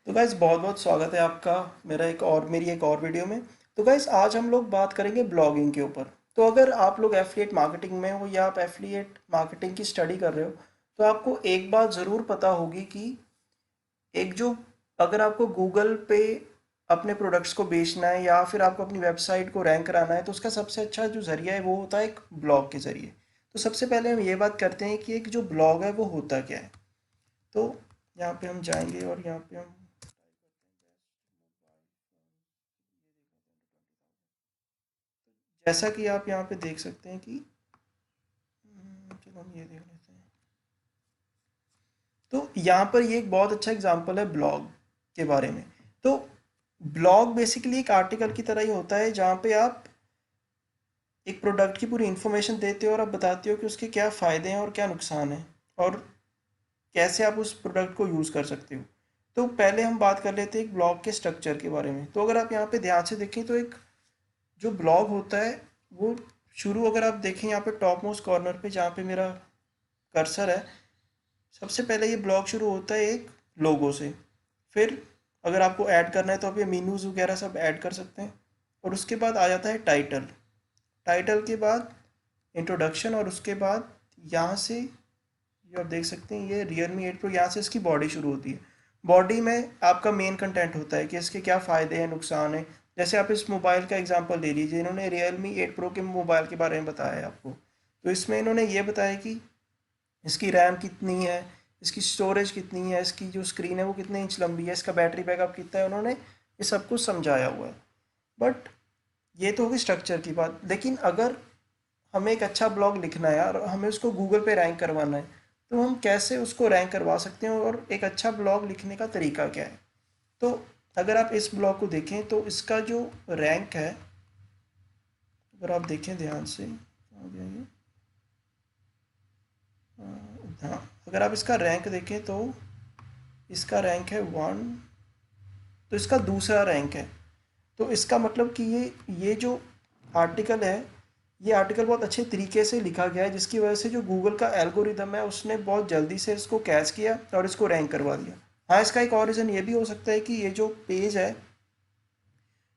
तो गाइस बहुत बहुत स्वागत है आपका मेरी एक और वीडियो में। तो गाइस आज हम लोग बात करेंगे ब्लॉगिंग के ऊपर। तो अगर आप लोग एफिलिएट मार्केटिंग में हो या आप एफिलिएट मार्केटिंग की स्टडी कर रहे हो तो आपको एक बात ज़रूर पता होगी कि एक जो अगर आपको गूगल पे अपने प्रोडक्ट्स को बेचना है या फिर आपको अपनी वेबसाइट को रैंक कराना है तो उसका सबसे अच्छा जो ज़रिया है वो होता है एक ब्लॉग के ज़रिए। तो सबसे पहले हम ये बात करते हैं कि एक जो ब्लॉग है वो होता क्या है। तो यहाँ पे हम जाएंगे और यहाँ पे हम जैसा कि आप यहाँ पे देख सकते हैं कि चलो हम ये देख लेते हैं। तो यहाँ पर ये एक बहुत अच्छा एग्जांपल है ब्लॉग के बारे में। तो ब्लॉग बेसिकली एक आर्टिकल की तरह ही होता है जहाँ पे आप एक प्रोडक्ट की पूरी इन्फॉर्मेशन देते हो और आप बताते हो कि उसके क्या फ़ायदे हैं और क्या नुकसान है और कैसे आप उस प्रोडक्ट को यूज़ कर सकते हो। तो पहले हम बात कर लेते हैं एक ब्लॉग के स्ट्रक्चर के बारे में। तो अगर आप यहाँ पे ध्यान से देखें तो एक जो ब्लॉग होता है वो शुरू अगर आप देखें यहाँ पे टॉप मोस्ट कॉर्नर पे जहाँ पे मेरा कर्सर है, सबसे पहले ये ब्लॉग शुरू होता है एक लोगो से। फिर अगर आपको ऐड करना है तो आप ये मीनूज़ वगैरह सब ऐड कर सकते हैं। और उसके बाद आ जाता है टाइटल। टाइटल के बाद इंट्रोडक्शन और उसके बाद यहाँ से ये आप देख सकते हैं ये Realme 8 Pro, यहाँ से इसकी बॉडी शुरू होती है। बॉडी में आपका मेन कंटेंट होता है कि इसके क्या फ़ायदे हैं नुकसान हैं। जैसे आप इस मोबाइल का एग्जांपल ले लीजिए, इन्होंने Realme 8 Pro के मोबाइल के बारे में बताया है आपको। तो इसमें इन्होंने ये बताया कि इसकी रैम कितनी है, इसकी स्टोरेज कितनी है, इसकी जो स्क्रीन है वो कितने इंच लंबी है, इसका बैटरी बैकअप कितना है, उन्होंने ये सब कुछ समझाया हुआ है। बट ये तो होगी स्ट्रक्चर की बात। लेकिन अगर हमें एक अच्छा ब्लॉग लिखना है और हमें उसको गूगल पे रैंक करवाना है तो हम कैसे उसको रैंक करवा सकते हैं और एक अच्छा ब्लॉग लिखने का तरीका क्या है। तो अगर आप इस ब्लॉग को देखें तो इसका जो रैंक है, अगर आप देखें ध्यान से आ जाइए। हाँ, अगर आप इसका रैंक देखें तो इसका रैंक है 1। तो इसका दूसरा रैंक है। तो इसका मतलब कि ये जो आर्टिकल है, ये आर्टिकल बहुत अच्छे तरीके से लिखा गया है जिसकी वजह से जो गूगल का एल्गोरिदम है उसने बहुत जल्दी से इसको कैच किया और इसको रैंक करवा दिया। हाँ, इसका एक और रीज़न ये भी हो सकता है कि ये जो पेज है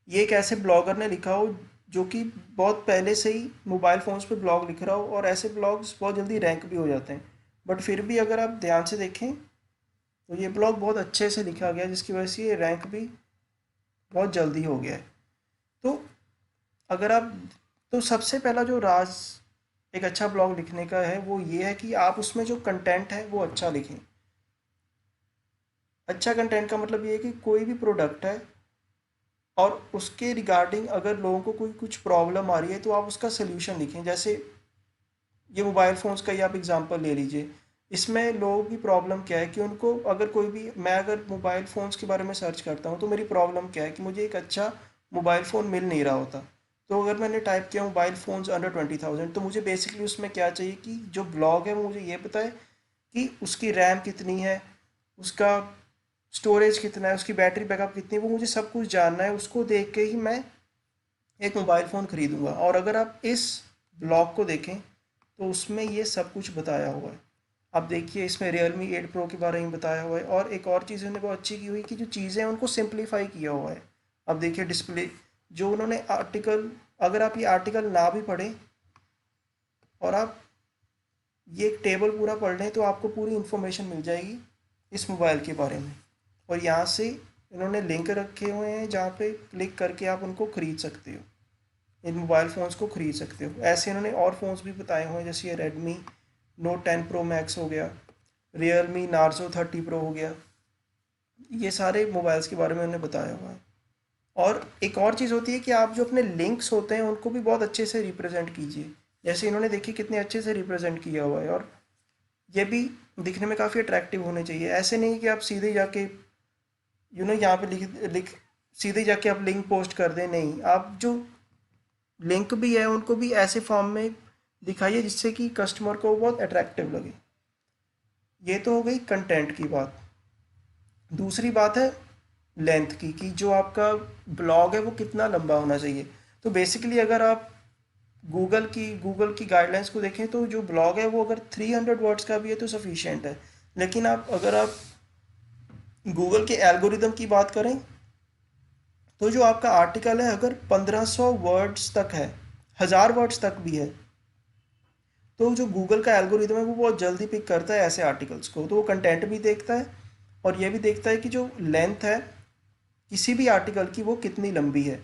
ये एक ऐसे ब्लॉगर ने लिखा हो जो कि बहुत पहले से ही मोबाइल फ़ोन्स पे ब्लॉग लिख रहा हो, और ऐसे ब्लॉग्स बहुत जल्दी रैंक भी हो जाते हैं। बट फिर भी अगर आप ध्यान से देखें तो ये ब्लॉग बहुत अच्छे से लिखा गया है जिसकी वजह से ये रैंक भी बहुत जल्दी हो गया है। तो अगर आप तो सबसे पहला जो राज एक अच्छा ब्लॉग लिखने का है वो ये है कि आप उसमें जो कंटेंट है वो अच्छा लिखें। अच्छा कंटेंट का मतलब ये है कि कोई भी प्रोडक्ट है और उसके रिगार्डिंग अगर लोगों को कोई कुछ प्रॉब्लम आ रही है तो आप उसका सल्यूशन लिखें। जैसे ये मोबाइल फ़ोन्स का ही आप एग्जांपल ले लीजिए। इसमें लोगों की प्रॉब्लम क्या है कि उनको अगर कोई भी मैं अगर मोबाइल फ़ोन्स के बारे में सर्च करता हूँ तो मेरी प्रॉब्लम क्या है कि मुझे एक अच्छा मोबाइल फ़ोन मिल नहीं रहा होता। तो अगर मैंने टाइप किया मोबाइल फ़ोन्स अंडर 20,000 तो मुझे बेसिकली उसमें क्या चाहिए कि जो ब्लॉग है वो मुझे ये बताए कि उसकी रैम कितनी है, उसका स्टोरेज कितना है, उसकी बैटरी बैकअप कितनी है, वो मुझे सब कुछ जानना है। उसको देख के ही मैं एक मोबाइल फ़ोन ख़रीदूँगा। और अगर आप इस ब्लॉग को देखें तो उसमें ये सब कुछ बताया हुआ है। आप देखिए इसमें Realme 8 Pro के बारे में बताया हुआ है, और एक और चीज़ उन्होंने बहुत अच्छी की हुई कि जो चीज़ें हैं उनको सिंप्लीफाई किया हुआ है। अब देखिए डिस्प्ले जो उन्होंने आर्टिकल, अगर आप ये आर्टिकल ना भी पढ़ें और आप ये एक टेबल पूरा पढ़ लें तो आपको पूरी इन्फॉर्मेशन मिल जाएगी इस मोबाइल के बारे में। और यहाँ से इन्होंने लिंक रखे हुए हैं जहाँ पे क्लिक करके आप उनको ख़रीद सकते हो, इन मोबाइल फ़ोन्स को ख़रीद सकते हो। ऐसे इन्होंने और फ़ोन्स भी बताए हुए हैं जैसे ये Redmi Note 10 Pro Max हो गया, Realme Narzo 30 Pro हो गया। ये सारे मोबाइल्स के बारे में उन्होंने बताया हुआ है। और एक और चीज़ होती है कि आप जो अपने लिंक्स होते हैं उनको भी बहुत अच्छे से रिप्रेजेंट कीजिए। जैसे इन्होंने देखिए कितने अच्छे से रिप्रेजेंट किया हुआ है, और ये भी दिखने में काफ़ी अट्रैक्टिव होने चाहिए। ऐसे नहीं कि आप सीधे जाके यहाँ पे लिख लिख सीधे जाके आप लिंक पोस्ट कर दें। नहीं, आप जो लिंक भी है उनको भी ऐसे फॉर्म में दिखाइए जिससे कि कस्टमर को बहुत अट्रैक्टिव लगे। ये तो हो गई कंटेंट की बात। दूसरी बात है लेंथ की कि जो आपका ब्लॉग है वो कितना लंबा होना चाहिए। तो बेसिकली अगर आप गूगल की गाइडलाइंस को देखें तो जो ब्लॉग है वो अगर 300 वर्ड्स का भी है तो सफिशिएंट है। लेकिन आप अगर आप गूगल के एल्गोरिदम की बात करें तो जो आपका आर्टिकल है अगर 1500 वर्ड्स तक है, 1000 वर्ड्स तक भी है, तो जो गूगल का एल्गोरिदम है वो बहुत जल्दी पिक करता है ऐसे आर्टिकल्स को। तो वो कंटेंट भी देखता है और ये भी देखता है कि जो लेंथ है किसी भी आर्टिकल की वो कितनी लंबी है।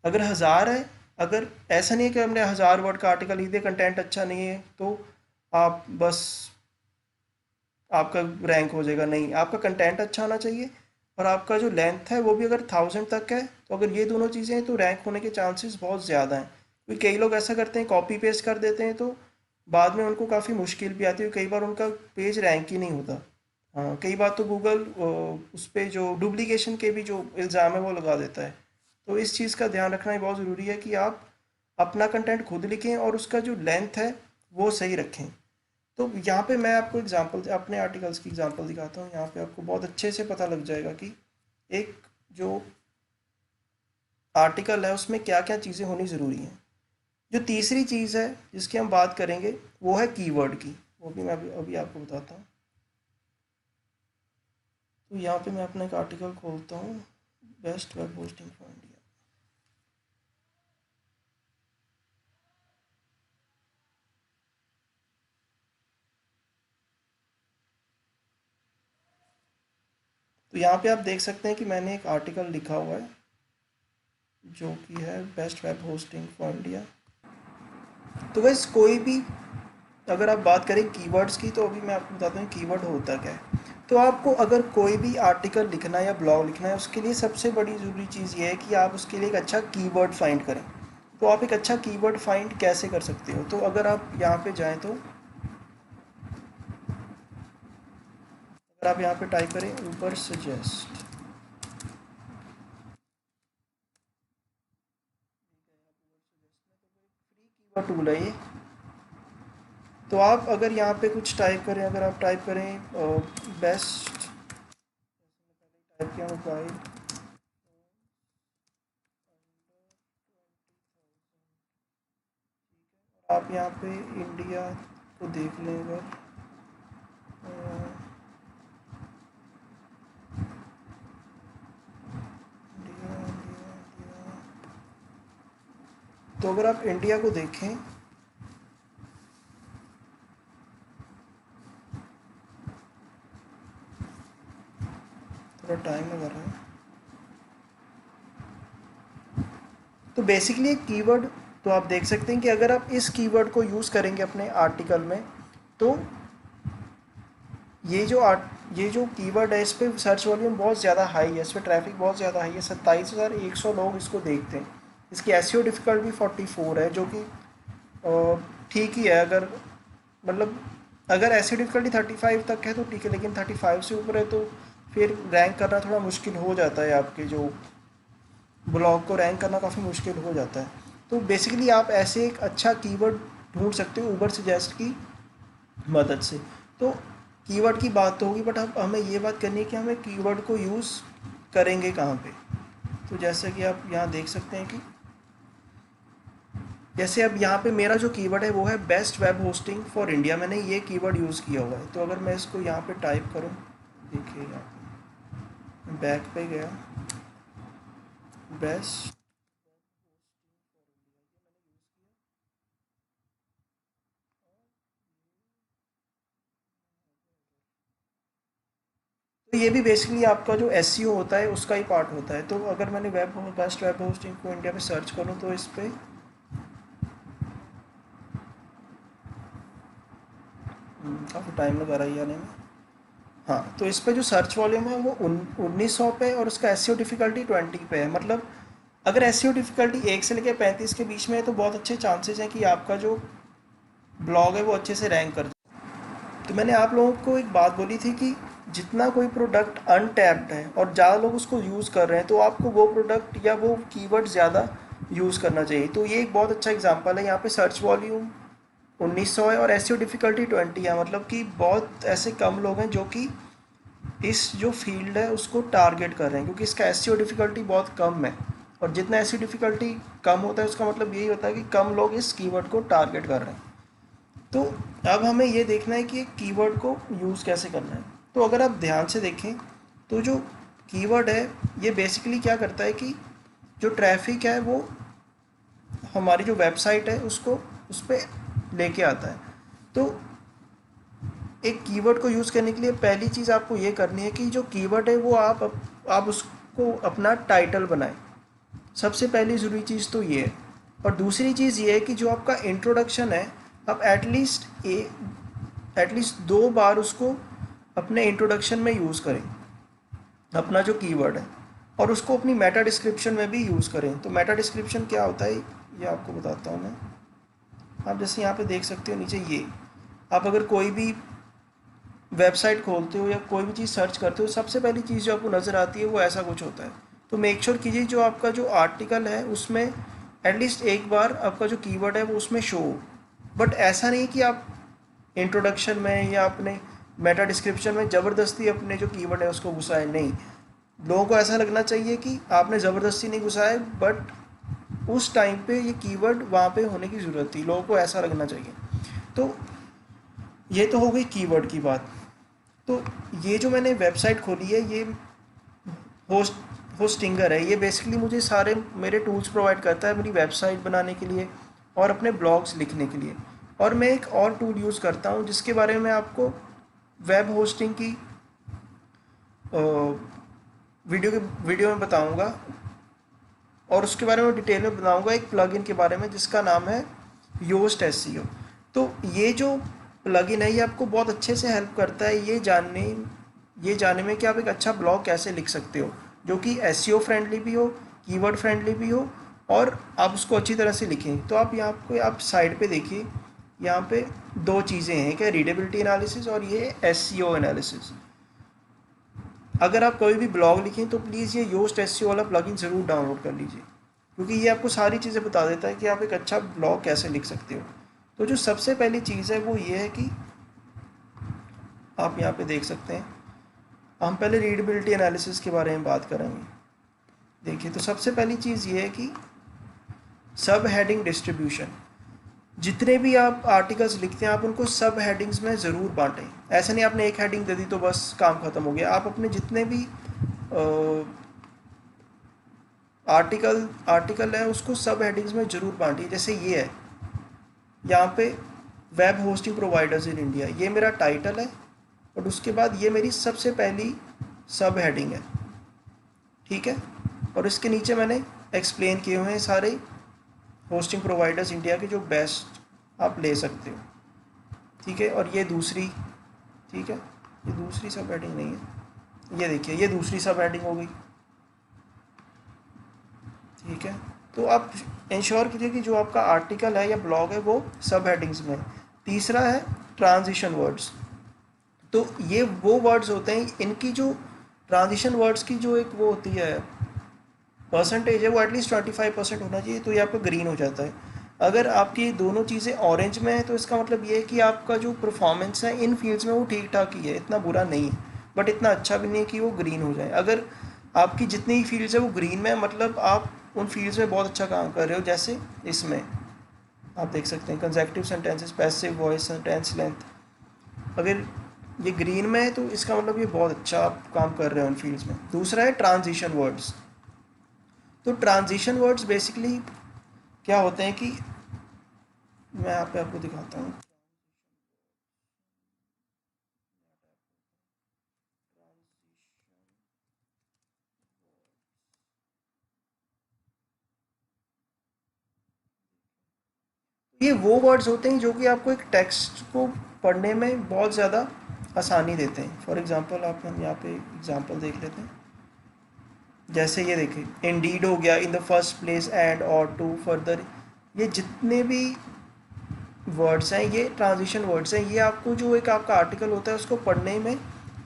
अगर 1000 है, अगर ऐसा नहीं है कि हमने 1000 वर्ड का आर्टिकल लिख दिया, कंटेंट अच्छा नहीं है तो आप बस आपका रैंक हो जाएगा, नहीं, आपका कंटेंट अच्छा होना चाहिए और आपका जो लेंथ है वो भी अगर 1000 तक है, तो अगर ये दोनों चीज़ें हैं तो रैंक होने के चांसेस बहुत ज़्यादा हैं। क्योंकि कई लोग ऐसा करते हैं, कॉपी पेस्ट कर देते हैं, तो बाद में उनको काफ़ी मुश्किल भी आती है, कई बार उनका पेज रैंक ही नहीं होता। हाँ, कई बार तो गूगल उस पे जो डुप्लीकेशन के भी जो इल्ज़ाम है वो लगा देता है। तो इस चीज़ का ध्यान रखना ही बहुत ज़रूरी है कि आप अपना कंटेंट खुद लिखें और उसका जो लेंथ है वो सही रखें। तो यहाँ पे मैं आपको एग्जांपल अपने आर्टिकल्स की एग्जांपल दिखाता हूँ। यहाँ पे आपको बहुत अच्छे से पता लग जाएगा कि एक जो आर्टिकल है उसमें क्या क्या चीज़ें होनी ज़रूरी हैं। जो तीसरी चीज़ है जिसकी हम बात करेंगे वो है कीवर्ड की, वो भी मैं अभी आपको बताता हूँ। तो यहाँ पे मैं अपना एक आर्टिकल खोलता हूँ, best web hosting for India. तो यहाँ पे आप देख सकते हैं कि मैंने एक आर्टिकल लिखा हुआ है जो कि है best web hosting for India. तो बस कोई भी, अगर आप बात करें कीवर्ड्स की, तो अभी मैं आपको बताता हूँ कीवर्ड होता क्या है। तो आपको अगर कोई भी आर्टिकल लिखना है या ब्लॉग लिखना है, उसके लिए सबसे बड़ी ज़रूरी चीज़ ये है कि आप उसके लिए एक अच्छा कीवर्ड फाइंड करें। तो आप एक अच्छा कीवर्ड फाइंड कैसे कर सकते हो, तो अगर आप यहाँ पे जाएँ, तो अगर आप यहाँ पे टाइप करें ऊबर सजेस्ट, कीवर्ड टूल है ये। तो आप अगर यहाँ पे कुछ टाइप करें, अगर आप टाइप करें बेस्ट, टाइप किया मोबाइल, आप यहाँ पे इंडिया को देख लें, अगर इंडिया इंडिया इंडिया, तो अगर आप इंडिया को देखें, थोड़ा टाइम लगा रहा है, तो बेसिकली एक कीवर्ड, तो आप देख सकते हैं कि अगर आप इस कीवर्ड को यूज़ करेंगे अपने आर्टिकल में, तो ये जो कीवर्ड है इस पर सर्च वॉल्यूम बहुत ज़्यादा हाई है, इस पर ट्रैफिक बहुत ज़्यादा हाई है, 27,100 लोग इसको देखते हैं। इसकी एसईओ डिफ़िकल्टी 44 है, जो कि ठीक ही है। अगर मतलब अगर एसईओ डिफ़िकल्टी 35 तक है तो ठीक है, लेकिन 35 से ऊपर है तो फिर रैंक करना थोड़ा मुश्किल हो जाता है, आपके जो ब्लॉग को रैंक करना काफ़ी मुश्किल हो जाता है। तो बेसिकली आप ऐसे एक अच्छा कीवर्ड ढूंढ सकते हो ऊबर सजेस्ट की मदद से। तो कीवर्ड की बात तो होगी, बट अब हमें ये बात करनी है कि हमें कीवर्ड को यूज़ करेंगे कहाँ पे। तो जैसे कि आप यहाँ देख सकते हैं कि जैसे अब यहाँ पे मेरा जो कीवर्ड है वो है best web hosting for India, मैंने ये कीवर्ड यूज़ किया हुआ है। तो अगर मैं इसको यहाँ पे टाइप करूँ, देखिए यहाँ पे बैक पे गया, बेस्ट, तो ये भी बेसिकली आपका जो एसईओ होता है उसका ही पार्ट होता है। तो अगर मैंने बेस्ट वेब होस्टिंग को इंडिया में सर्च करूँ तो इस पर काफ़ी टाइम लगा रहा है आने में। हाँ, तो इस पे जो सर्च वॉल्यूम है वो 1900 पे और उसका एसईओ डिफ़िकल्टी 20 पे है। मतलब अगर एसईओ डिफ़िकल्टी 1 से लेकर 35 के बीच में है तो बहुत अच्छे चांसेस हैं कि आपका जो ब्लॉग है वो अच्छे से रैंक कर जाए। तो मैंने आप लोगों को एक बात बोली थी कि जितना कोई प्रोडक्ट अनटैप्ड है और ज़्यादा लोग उसको यूज़ कर रहे हैं, तो आपको वो प्रोडक्ट या वो कीवर्ड ज़्यादा यूज़ करना चाहिए। तो ये एक बहुत अच्छा एग्जांपल है। यहाँ पे सर्च वॉल्यूम 1900 है और एसईओ डिफ़िकल्टी 20 है, मतलब कि बहुत ऐसे कम लोग हैं जो कि इस जो फील्ड है उसको टारगेट कर रहे हैं, क्योंकि इसका एसईओ डिफ़िकल्टी बहुत कम है। और जितना एसईओ डिफ़िकल्टी कम होता है उसका मतलब यही होता है कि कम लोग इस कीवर्ड को टारगेट कर रहे हैं। तो अब हमें ये देखना है कि एक कीवर्ड को यूज़ कैसे करना है। तो अगर आप ध्यान से देखें तो जो कीवर्ड है ये बेसिकली क्या करता है कि जो ट्रैफिक है वो हमारी जो वेबसाइट है उसको उस पर लेके आता है। तो एक कीवर्ड को यूज़ करने के लिए पहली चीज़ आपको ये करनी है कि जो कीवर्ड है वो आप उसको अपना टाइटल बनाएं। सबसे पहली ज़रूरी चीज़ तो ये है। और दूसरी चीज़ ये है कि जो आपका इंट्रोडक्शन है आप एटलीस्ट 2 बार उसको अपने इंट्रोडक्शन में यूज़ करें, अपना जो कीवर्ड है, और उसको अपनी मेटा डिस्क्रिप्शन में भी यूज़ करें। तो मेटा डिस्क्रिप्शन क्या होता है ये आपको बताता हूँ मैं। आप जैसे यहाँ पे देख सकते हो नीचे, ये आप अगर कोई भी वेबसाइट खोलते हो या कोई भी चीज़ सर्च करते हो, सबसे पहली चीज़ जो आपको नज़र आती है वो ऐसा कुछ होता है। तो मेक श्योर कीजिए जो आपका जो आर्टिकल है उसमें एटलीस्ट एक बार आपका जो कीवर्ड है वो उसमें शो हो। बट ऐसा नहीं कि आप इंट्रोडक्शन में या अपने मेटा डिस्क्रिप्शन में ज़बरदस्ती अपने जो कीवर्ड है उसको घुसाए, नहीं। लोगों को ऐसा लगना चाहिए कि आपने ज़बरदस्ती नहीं घुसाए, बट उस टाइम पे ये कीवर्ड वहाँ पे होने की ज़रूरत थी, लोगों को ऐसा लगना चाहिए। तो ये तो हो गई कीवर्ड की बात। तो ये जो मैंने वेबसाइट खोली है ये होस्टिंगर है। ये बेसिकली मुझे सारे मेरे टूल्स प्रोवाइड करता है मेरी वेबसाइट बनाने के लिए और अपने ब्लॉग्स लिखने के लिए। और मैं एक और टूल यूज़ करता हूँ जिसके बारे में आपको वेब होस्टिंग की वीडियो में बताऊँगा, और उसके बारे में डिटेल में बताऊँगा एक प्लगइन के बारे में जिसका नाम है योस्ट एसईओ। तो ये जो प्लगइन है ये आपको बहुत अच्छे से हेल्प करता है ये जानने में कि आप एक अच्छा ब्लॉग कैसे लिख सकते हो जो कि एसईओ फ्रेंडली भी हो, कीवर्ड फ्रेंडली भी हो, और आप उसको अच्छी तरह से लिखें। तो आप यहाँ पे आप साइड पे देखिए, यहाँ पे 2 चीज़ें हैं, क्या रीडेबिलिटी एनालिसिस और ये एसईओ एनालिसिस। अगर आप कोई भी ब्लॉग लिखें तो प्लीज़ ये योस्ट एसईओ वाला प्लगइन ज़रूर डाउनलोड कर लीजिए, क्योंकि ये आपको सारी चीज़ें बता देता है कि आप एक अच्छा ब्लॉग कैसे लिख सकते हो। तो जो सबसे पहली चीज़ है वो ये है कि आप यहाँ पे देख सकते हैं, हम पहले रीडेबिलिटी एनालिसिस के बारे में बात करेंगे। देखिए, तो सबसे पहली चीज़ ये है कि सब हेडिंग डिस्ट्रीब्यूशन। जितने भी आप आर्टिकल्स लिखते हैं आप उनको सब हेडिंग्स में ज़रूर बांटें। ऐसा नहीं आपने एक हेडिंग दे दी तो बस काम ख़त्म हो गया। आप अपने जितने भी आर्टिकल है उसको सब हेडिंग्स में ज़रूर बांटिए। जैसे ये है यहाँ पे web hosting providers in India, ये मेरा टाइटल है और उसके बाद ये मेरी सबसे पहली सब हेडिंग है, ठीक है। और इसके नीचे मैंने एक्सप्लेन किए हुए हैं सारे होस्टिंग प्रोवाइडर्स इंडिया के जो बेस्ट आप ले सकते हो, ठीक है। और ये दूसरी, ठीक है, ये दूसरी सब हेडिंग नहीं है, ये देखिए ये दूसरी सब हेडिंग हो गई, ठीक है। तो आप इंश्योर कीजिए कि जो आपका आर्टिकल है या ब्लॉग है वो सब हेडिंग्स में। तीसरा है ट्रांजिशन वर्ड्स। तो ये वो वर्ड्स होते हैं, इनकी जो ट्रांजिशन वर्ड्स की जो एक वो होती है परसेंटेज है वो एटलीस्ट 25% होना चाहिए, तो ये आपका ग्रीन हो जाता है। अगर आपकी दोनों चीज़ें ऑरेंज में है तो इसका मतलब ये है कि आपका जो परफॉर्मेंस है इन फील्ड्स में वो ठीक ठाक ही है, इतना बुरा नहीं है, बट इतना अच्छा भी नहीं कि वो ग्रीन हो जाए। अगर आपकी जितनी ही फील्ड्स है वो ग्रीन में है, मतलब आप उन फील्ड्स में बहुत अच्छा काम कर रहे हो। जैसे इसमें आप देख सकते हैं consecutive sentences, passive voice, sentence length, अगर ये ग्रीन में है तो इसका मतलब ये बहुत अच्छा आप काम कर रहे हो उन फील्ड्स में। दूसरा है ट्रांजिशन वर्ड्स। तो ट्रांजिशन वर्ड्स बेसिकली क्या होते हैं कि मैं यहाँ पे आपको दिखाता हूँ। ये वो वर्ड्स होते हैं जो कि आपको एक टेक्स्ट को पढ़ने में बहुत ज़्यादा आसानी देते हैं। फॉर एग्जांपल आप हम यहाँ पे एग्जांपल देख लेते हैं। जैसे ये देखिए, इंडीड हो गया, in the first place, and, और, टू, फर्दर, ये जितने भी वर्ड्स हैं ये ट्रांजिशन वर्ड्स हैं। ये आपको जो एक आपका आर्टिकल होता है उसको पढ़ने में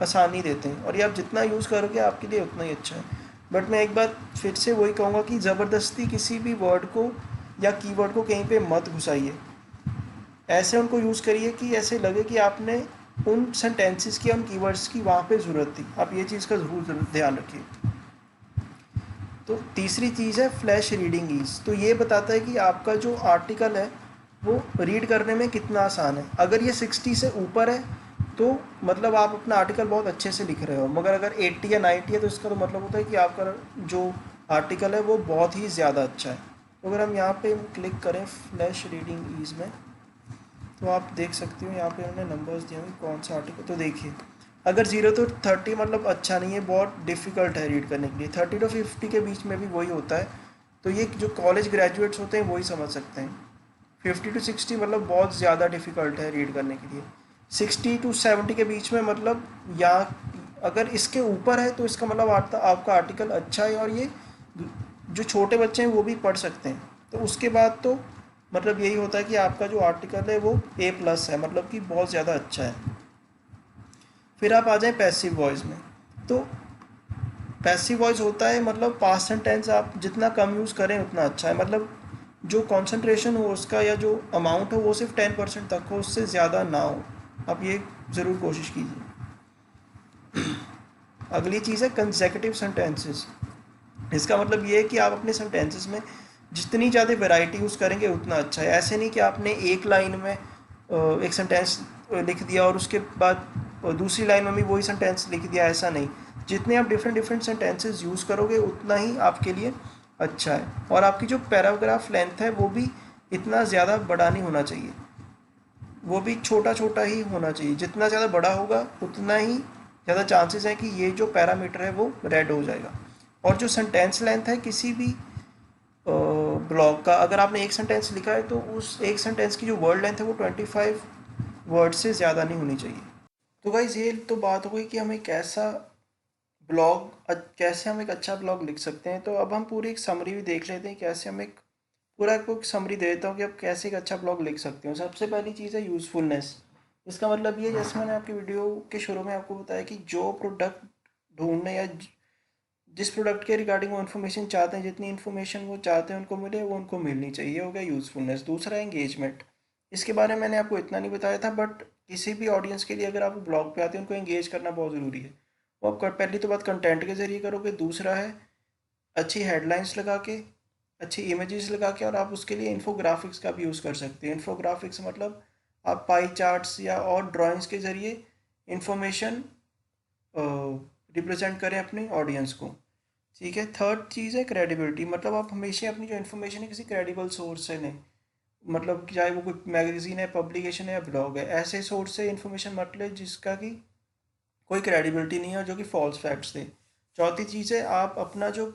आसानी देते हैं, और ये आप जितना यूज़ करोगे आपके लिए उतना ही अच्छा है। बट मैं एक बार फिर से वही कहूँगा कि ज़बरदस्ती किसी भी वर्ड को या कीवर्ड को कहीं पे मत घुसाइए। ऐसे उनको यूज़ करिए कि ऐसे लगे कि आपने उन सेंटेंसेस की, उन कीवर्ड्स की वहाँ पे ज़रूरत थी। आप ये चीज़ का ज़रूर ध्यान रखिए। तो तीसरी चीज़ है फ्लैश रीडिंग ईज। तो ये बताता है कि आपका जो आर्टिकल है वो रीड करने में कितना आसान है। अगर ये 60 से ऊपर है तो मतलब आप अपना आर्टिकल बहुत अच्छे से लिख रहे हो, मगर अगर 80 या 90 है तो इसका तो मतलब होता है कि आपका जो आर्टिकल है वो बहुत ही ज़्यादा अच्छा है। तो अगर हम यहाँ पे क्लिक करें फ्लैश रीडिंग ईज में, तो आप देख सकते हो यहाँ पे उन्होंने नंबर्स दिए हैं कौन सा आर्टिकल। तो देखिए, अगर 0 तो 30 मतलब अच्छा नहीं है, बहुत डिफ़िकल्ट है रीड करने के लिए। 30 to 50 के बीच में भी वही होता है। तो ये जो कॉलेज ग्रेजुएट्स होते हैं वही समझ सकते हैं। 50 to 60 मतलब बहुत ज़्यादा डिफ़िकल्ट है रीड करने के लिए। 60 to 70 के बीच में मतलब, या अगर इसके ऊपर है तो इसका मतलब आपका आर्टिकल अच्छा है, और ये जो छोटे बच्चे हैं वो भी पढ़ सकते हैं। तो उसके बाद तो मतलब यही होता है कि आपका जो आर्टिकल है वो A+ है, मतलब कि बहुत ज़्यादा अच्छा है। फिर आप आ जाएं पैसिव वॉइस में। तो पैसिव वॉइस होता है मतलब पास्ट एंड टेंस आप जितना कम यूज़ करें उतना अच्छा है। मतलब जो कंसंट्रेशन हो उसका या जो अमाउंट हो वो सिर्फ 10% तक हो, उससे ज़्यादा ना हो। आप ये ज़रूर कोशिश कीजिए। अगली चीज़ है कंसेक्यूटिव सेंटेंसेस। इसका मतलब ये है कि आप अपने सेंटेंसेस में जितनी ज़्यादा वैरायटी यूज़ करेंगे उतना अच्छा है। ऐसे नहीं कि आपने एक लाइन में एक सेंटेंस लिख दिया और उसके बाद दूसरी लाइन में भी वही सेंटेंस लिख दिया, ऐसा नहीं। जितने आप डिफरेंट डिफरेंट सेंटेंसेस यूज़ करोगे उतना ही आपके लिए अच्छा है। और आपकी जो पैराग्राफ लेंथ है वो भी इतना ज़्यादा बड़ा नहीं होना चाहिए, वो भी छोटा छोटा ही होना चाहिए। जितना ज़्यादा बड़ा होगा उतना ही ज़्यादा चांसेस हैं कि ये जो पैरामीटर है वो रेड हो जाएगा। और जो सेंटेंस लेंथ है किसी भी ब्लॉग का, अगर आपने एक सेंटेंस लिखा है तो उस एक सेंटेंस की जो वर्ड लेंथ है वो 25 वर्ड से ज़्यादा नहीं होनी चाहिए। तो गाइज ये तो बात हो गई कि हमें कैसे हम एक अच्छा ब्लॉग लिख सकते हैं। तो अब हम पूरी एक समरी भी देख लेते हैं, कैसे हम एक पूरा आपको एक समरी दे देता हूँ कि आप कैसे एक अच्छा ब्लॉग लिख सकते हो। सबसे पहली चीज़ है यूज़फुलनेस। इसका मतलब ये, जैसे मैंने आपकी वीडियो के शुरू में आपको बताया कि जो प्रोडक्ट ढूंढने या जिस प्रोडक्ट के रिगार्डिंग वो इन्फॉर्मेशन चाहते हैं, जितनी इन्फॉर्मेशन वो चाहते हैं उनको मिले, वो उनको मिलनी चाहिए। हो गया यूज़फुलनेस। दूसरा एंगेजमेंट। इसके बारे में मैंने आपको इतना नहीं बताया था, बट किसी भी ऑडियंस के लिए अगर आप ब्लॉग पे आते हैं उनको एंगेज करना बहुत ज़रूरी है। वो आप पहली तो बात कंटेंट के ज़रिए करोगे, दूसरा है अच्छी हेडलाइंस लगा के, अच्छी इमेजेस लगा के, और आप उसके लिए इन्फोग्राफिक्स का भी यूज़ कर सकते हैं। इन्फोग्राफिक्स मतलब आप पाई चार्ट्स या और ड्राइंग्स के ज़रिए इंफॉर्मेशन रिप्रेजेंट करें अपने ऑडियंस को। ठीक है। थर्ड चीज़ है क्रेडिबिलिटी। मतलब आप हमेशा अपनी जो इन्फॉर्मेशन है किसी क्रेडिबल सोर्स से लें। मतलब चाहे वो कोई मैगजीन है, पब्लिकेशन है या ब्लॉग है, ऐसे सोर्स से इन्फॉर्मेशन मत लें जिसका कि कोई क्रेडिबिलिटी नहीं है और जो कि फॉल्स फैक्ट्स थे। चौथी चीज़ है, आप अपना जो,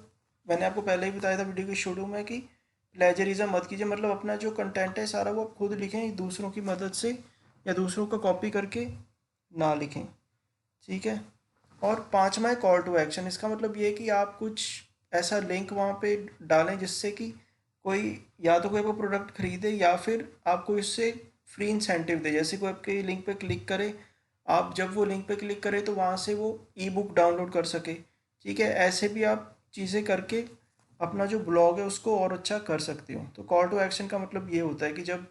मैंने आपको पहले ही बताया था वीडियो के शुरू में कि प्लेजरिज्म मत कीजिए। मतलब अपना जो कंटेंट है सारा वो आप खुद लिखें, दूसरों की मदद से या दूसरों को कॉपी करके ना लिखें। ठीक है। और पांचवा है कॉल टू एक्शन। इसका मतलब ये है कि आप कुछ ऐसा लिंक वहाँ पे डालें जिससे कि कोई, या तो कोई वो प्रोडक्ट खरीदे या फिर आपको इससे फ्री इंसेंटिव दे। जैसे कोई आपके लिंक पे क्लिक करे, आप जब वो लिंक पे क्लिक करें तो वहाँ से वो ई बुक डाउनलोड कर सके। ठीक है। ऐसे भी आप चीज़ें करके अपना जो ब्लॉग है उसको और अच्छा कर सकते हो। तो कॉल टू एक्शन का मतलब ये होता है कि जब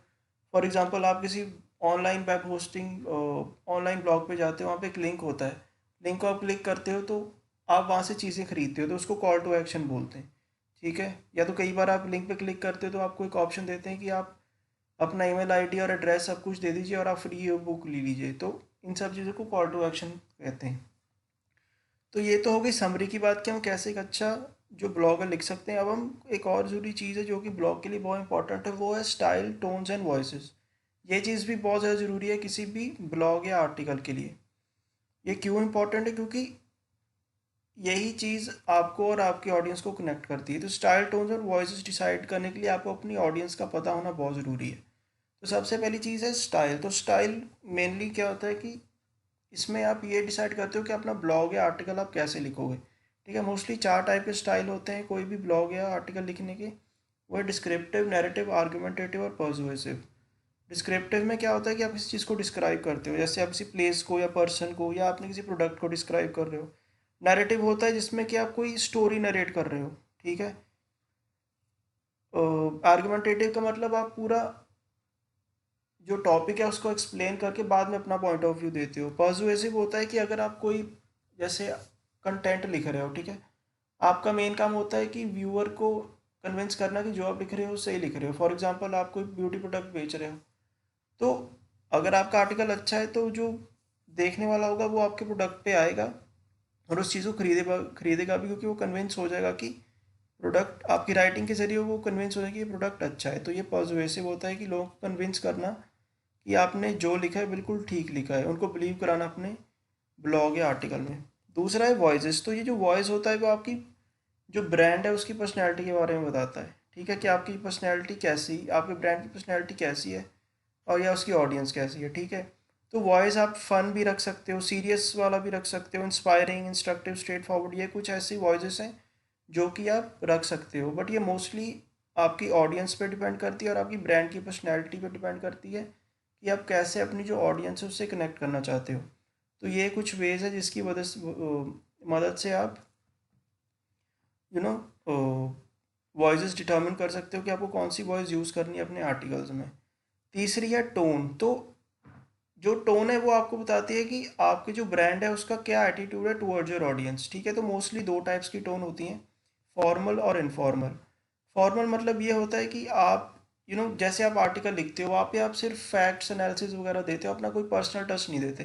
फॉर एग्जांपल आप किसी online web hosting online blog पे जाते हो, वहाँ पे एक लिंक होता है, लिंक को आप क्लिक करते हो तो आप वहाँ से चीज़ें खरीदते हो, तो उसको कॉल टू एक्शन बोलते हैं। ठीक है। या तो कई बार आप लिंक पे क्लिक करते हो तो आपको एक ऑप्शन देते हैं कि आप अपना ईमेल आईडी और एड्रेस सब कुछ दे दीजिए और आप फ्री बुक ले लीजिए। तो इन सब चीज़ों को कॉल टू एक्शन कहते हैं। तो ये तो हो गई समरी की बात कि हम कैसे एक अच्छा जो ब्लॉग है लिख सकते हैं। अब हम एक और ज़रूरी चीज़ है जो कि ब्लॉग के लिए बहुत इंपॉर्टेंट है, वो है स्टाइल, टोन्स एंड वॉइसेस। ये चीज़ भी बहुत ज़्यादा ज़रूरी है किसी भी ब्लॉग या आर्टिकल के लिए। ये क्यों इंपॉर्टेंट है? क्योंकि यही चीज़ आपको और आपकी ऑडियंस को कनेक्ट करती है। तो स्टाइल, टोन्स और वॉइसेस डिसाइड करने के लिए आपको अपनी ऑडियंस का पता होना बहुत ज़रूरी है। तो सबसे पहली चीज़ है स्टाइल। तो स्टाइल मेनली क्या होता है कि इसमें आप ये डिसाइड करते हो कि अपना ब्लॉग या आर्टिकल आप कैसे लिखोगे। ठीक है। मोस्टली 4 टाइप के स्टाइल होते हैं कोई भी ब्लॉग या आर्टिकल लिखने के। वो है डिस्क्रिप्टिव, नैरेटिव, आर्गुमेंटेटिव और पर्सुएसिव। डिस्क्रिप्टिव में क्या होता है कि आप किसी चीज़ को डिस्क्राइब करते हो, जैसे आप किसी प्लेस को या पर्सन को या आपने किसी प्रोडक्ट को डिस्क्राइब कर रहे हो। नैरेटिव होता है जिसमें कि आप कोई स्टोरी नरेट कर रहे हो। ठीक है। आर्गुमेंटेटिव का मतलब आप पूरा जो टॉपिक है उसको एक्सप्लेन करके बाद में अपना पॉइंट ऑफ व्यू देते हो। पर्सुएसिव होता है कि अगर आप कोई जैसे कंटेंट लिख रहे हो, ठीक है, आपका मेन काम होता है कि व्यूअर को कन्विंस करना कि जो आप लिख रहे हो सही लिख रहे हो। फॉर एग्जांपल आप कोई ब्यूटी प्रोडक्ट बेच रहे हो, तो अगर आपका आर्टिकल अच्छा है तो जो देखने वाला होगा वो आपके प्रोडक्ट पे आएगा और उस चीज़ को खरीदेगा भी, क्योंकि वो कन्विंस हो जाएगा कि प्रोडक्ट आपकी राइटिंग के ज़रिए वो कन्विंस हो जाएगा कि ये प्रोडक्ट अच्छा है। तो ये पर्सुएसिव होता है कि लोगों को कन्विंस करना कि आपने जो लिखा है बिल्कुल ठीक लिखा है, उनको बिलीव कराना अपने ब्लॉग या आर्टिकल में। दूसरा है वॉइसेस। तो ये जो वॉइस होता है वो आपकी जो ब्रांड है उसकी पर्सनैलिटी के बारे में बताता है, ठीक है, कि आपकी पर्सनैलिटी कैसी, आपके ब्रांड की पर्सनैलिटी कैसी है और या उसकी ऑडियंस कैसी है, ठीक है। तो वॉइस आप फन भी रख सकते हो, सीरियस वाला भी रख सकते हो, इंस्पायरिंग, इंस्ट्रक्टिव, स्ट्रेट फॉरवर्ड, ये कुछ ऐसी वॉइसेस हैं जो कि आप रख सकते हो। बट ये मोस्टली आपकी ऑडियंस पे डिपेंड करती है और आपकी ब्रांड की पर्सनैलिटी पे डिपेंड करती है कि आप कैसे अपनी जो ऑडियंस है उससे कनेक्ट करना चाहते हो। तो ये कुछ वेज है जिसकी मदद से आप यू नो वॉइसेस डिटर्मिन कर सकते हो कि आपको कौन सी वॉइस यूज़ करनी है अपने आर्टिकल्स में। तीसरी है टोन। तो जो टोन है वो आपको बताती है कि आपकी जो ब्रांड है उसका क्या एटीट्यूड है टुवर्ड्स योर ऑडियंस, ठीक है। तो मोस्टली दो टाइप्स की टोन होती हैं, फॉर्मल और इनफॉर्मल। फॉर्मल मतलब ये होता है कि आप जैसे आप आर्टिकल लिखते हो आप सिर्फ फैक्ट्स एनालिसिस वगैरह देते हो, अपना कोई पर्सनल टच नहीं देते,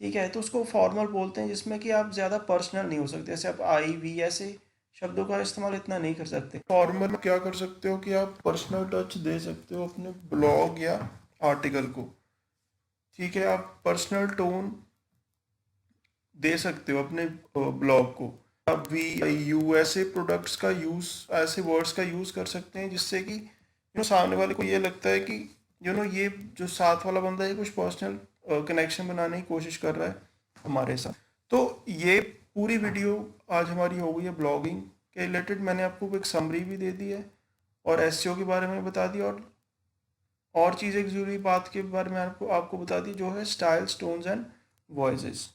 ठीक है। तो उसको फॉर्मल बोलते हैं, जिसमें कि आप ज़्यादा पर्सनल नहीं हो सकते, जैसे आप आई वी ऐसे शब्दों का इस्तेमाल इतना नहीं कर सकते। फॉर्मल में क्या कर सकते हो कि आप पर्सनल टच दे सकते हो अपने ब्लॉग या आर्टिकल को, ठीक है। आप पर्सनल टोन दे सकते हो अपने ब्लॉग को। आप वी यू ऐसे प्रोडक्ट्स का यूज़, ऐसे वर्ड्स का यूज़ कर सकते हैं जिससे कि सामने वाले को ये लगता है कि ये जो साथ वाला बंदा है कुछ पर्सनल कनेक्शन बनाने की कोशिश कर रहा है हमारे साथ। तो ये पूरी वीडियो आज हमारी हो गई है ब्लॉगिंग के रिलेटेड। मैंने आपको एक समरी भी दे दी है और एसईओ के बारे में बता दिया, और चीज़ एक ज़रूरी बात के बारे में आपको बता दी, जो है स्टाइल्स, टोन्स एंड वॉइसेस।